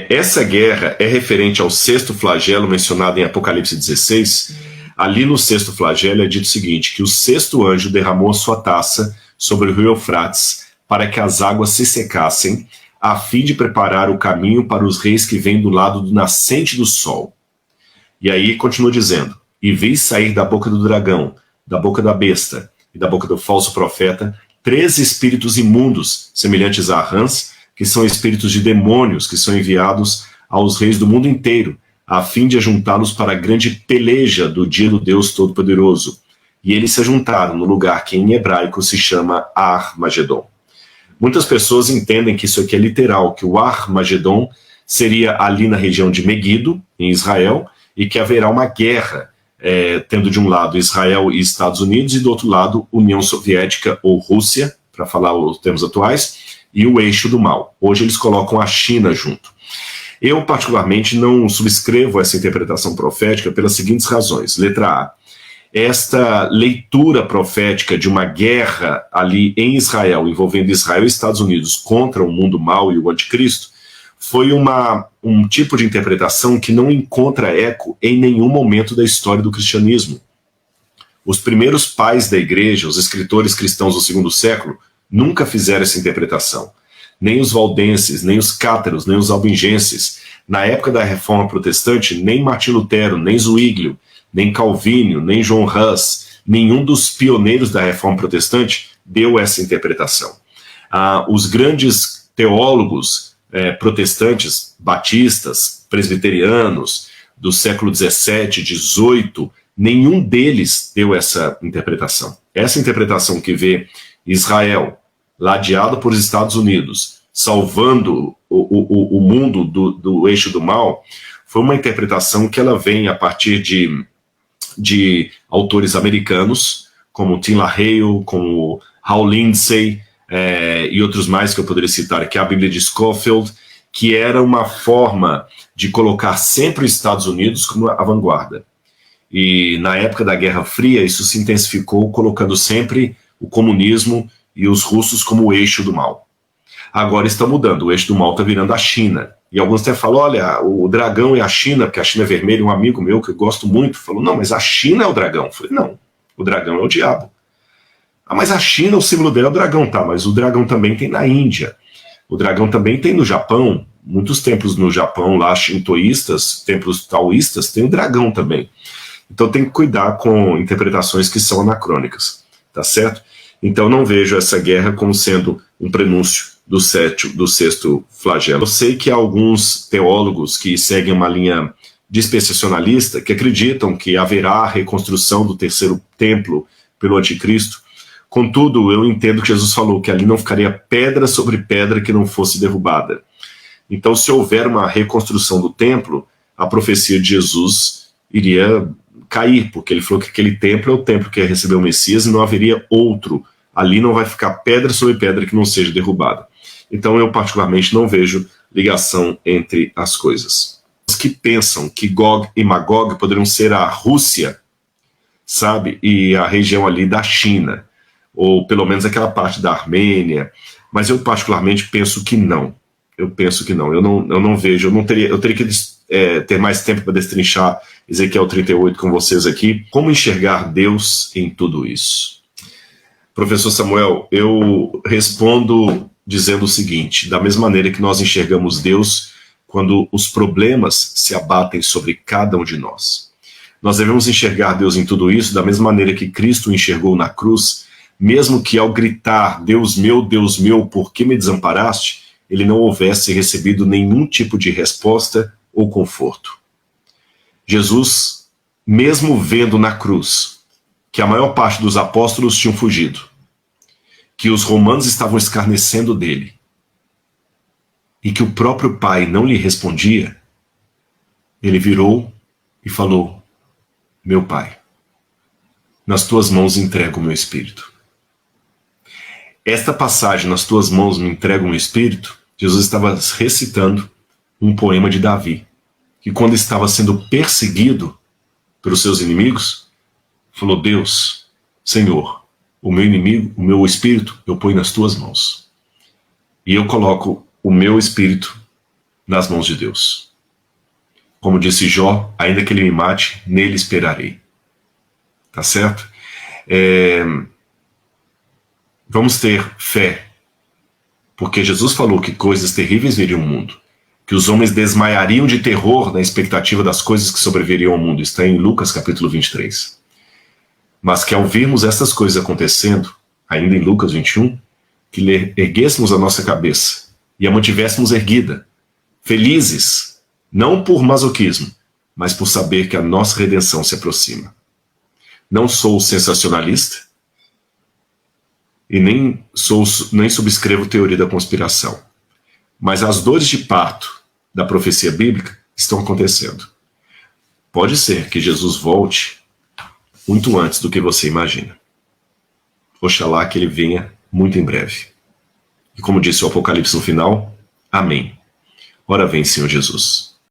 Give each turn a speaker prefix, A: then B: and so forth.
A: Essa guerra é referente ao sexto flagelo mencionado em Apocalipse 16. Ali no sexto flagelo é dito o seguinte, que o sexto anjo derramou a sua taça sobre o rio Eufrates para que as águas se secassem, a fim de preparar o caminho para os reis que vêm do lado do nascente do sol. E aí continua dizendo, e vi sair da boca do dragão, da boca da besta e da boca do falso profeta 3 espíritos imundos, semelhantes a rãs, que são espíritos de demônios, que são enviados aos reis do mundo inteiro, a fim de ajuntá-los para a grande peleja do dia do Deus Todo-Poderoso. E eles se ajuntaram no lugar que em hebraico se chama Armagedon. Muitas pessoas entendem que isso aqui é literal, que o Armagedon seria ali na região de Meguido, em Israel, e que haverá uma guerra, tendo de um lado Israel e Estados Unidos, e do outro lado União Soviética ou Rússia, para falar os termos atuais, e o eixo do mal. Hoje eles colocam a China junto. Eu, particularmente, não subscrevo essa interpretação profética pelas seguintes razões. Letra A. Esta leitura profética de uma guerra ali em Israel, envolvendo Israel e Estados Unidos contra o mundo mau e o anticristo, foi um tipo de interpretação que não encontra eco em nenhum momento da história do cristianismo. Os primeiros pais da igreja, os escritores cristãos do segundo século, nunca fizeram essa interpretação. Nem os valdenses, nem os cátaros, nem os albingenses. Na época da Reforma Protestante, nem Martim Lutero, nem Zwinglio, nem Calvínio, nem John Huss, nenhum dos pioneiros da Reforma Protestante deu essa interpretação. Os grandes teólogos protestantes, batistas, presbiterianos, do século XVII, XVIII, nenhum deles deu essa interpretação. Essa interpretação que vê Israel, ladeado por Estados Unidos, salvando o mundo do eixo do mal, foi uma interpretação que ela vem a partir de autores americanos, como Tim LaHaye, como Hal Lindsey, e outros mais que eu poderia citar aqui, a Bíblia de Scofield, que era uma forma de colocar sempre os Estados Unidos como a vanguarda. E na época da Guerra Fria, isso se intensificou, colocando sempre o comunismo e os russos como o eixo do mal. Agora está mudando, o eixo do mal está virando a China. E alguns até falam, olha, o dragão é a China, porque a China é vermelha. Um amigo meu que eu gosto muito falou, não, mas a China é o dragão. Eu falei, não, o dragão é o diabo. Mas a China, o símbolo dela é o dragão, tá, mas o dragão também tem na Índia. O dragão também tem no Japão. Muitos templos no Japão, lá, shintoístas, templos taoístas, tem o dragão também. Então tem que cuidar com interpretações que são anacrônicas, tá certo? Então não vejo essa guerra como sendo um prenúncio do sexto flagelo. Eu sei que há alguns teólogos que seguem uma linha dispensacionalista que acreditam que haverá a reconstrução do terceiro templo pelo anticristo. Contudo, eu entendo que Jesus falou que ali não ficaria pedra sobre pedra que não fosse derrubada. Então, se houver uma reconstrução do templo, a profecia de Jesus iria cair, porque ele falou que aquele templo é o templo que recebeu o Messias e não haveria outro. Ali não vai ficar pedra sobre pedra que não seja derrubada. Então, eu particularmente não vejo ligação entre as coisas. Os que pensam que Gog e Magog poderiam ser a Rússia, sabe, e a região ali da China, ou pelo menos aquela parte da Armênia, mas eu particularmente penso que não. Eu penso que não. Eu não vejo, eu teria que ter mais tempo para destrinchar Ezequiel 38 com vocês aqui. Como enxergar Deus em tudo isso? Professor Samuel, eu respondo dizendo o seguinte, da mesma maneira que nós enxergamos Deus quando os problemas se abatem sobre cada um de nós. Nós devemos enxergar Deus em tudo isso da mesma maneira que Cristo enxergou na cruz, mesmo que ao gritar, Deus meu, por que me desamparaste? Ele não houvesse recebido nenhum tipo de resposta ou conforto. Jesus, mesmo vendo na cruz que a maior parte dos apóstolos tinham fugido, que os romanos estavam escarnecendo dele, e que o próprio Pai não lhe respondia, ele virou e falou, meu Pai, nas tuas mãos entrego o meu espírito. Esta passagem, nas tuas mãos me entrego o meu espírito, Jesus estava recitando um poema de Davi, que quando estava sendo perseguido pelos seus inimigos, falou, Deus, Senhor, o meu inimigo, o meu espírito, eu ponho nas tuas mãos. E eu coloco o meu espírito nas mãos de Deus. Como disse Jó, ainda que ele me mate, nele esperarei. Tá certo? Vamos ter fé, porque Jesus falou que coisas terríveis viriam ao mundo, que os homens desmaiariam de terror na expectativa das coisas que sobreviriam ao mundo. Está em Lucas capítulo 23. Mas que ao vermos essas coisas acontecendo, ainda em Lucas 21, que erguêssemos a nossa cabeça e a mantivéssemos erguida, felizes, não por masoquismo, mas por saber que a nossa redenção se aproxima. Não sou sensacionalista e nem subscrevo teoria da conspiração, mas as dores de parto da profecia bíblica estão acontecendo. Pode ser que Jesus volte muito antes do que você imagina. Oxalá que ele venha muito em breve. E como disse o Apocalipse no final, amém. Ora vem, Senhor Jesus.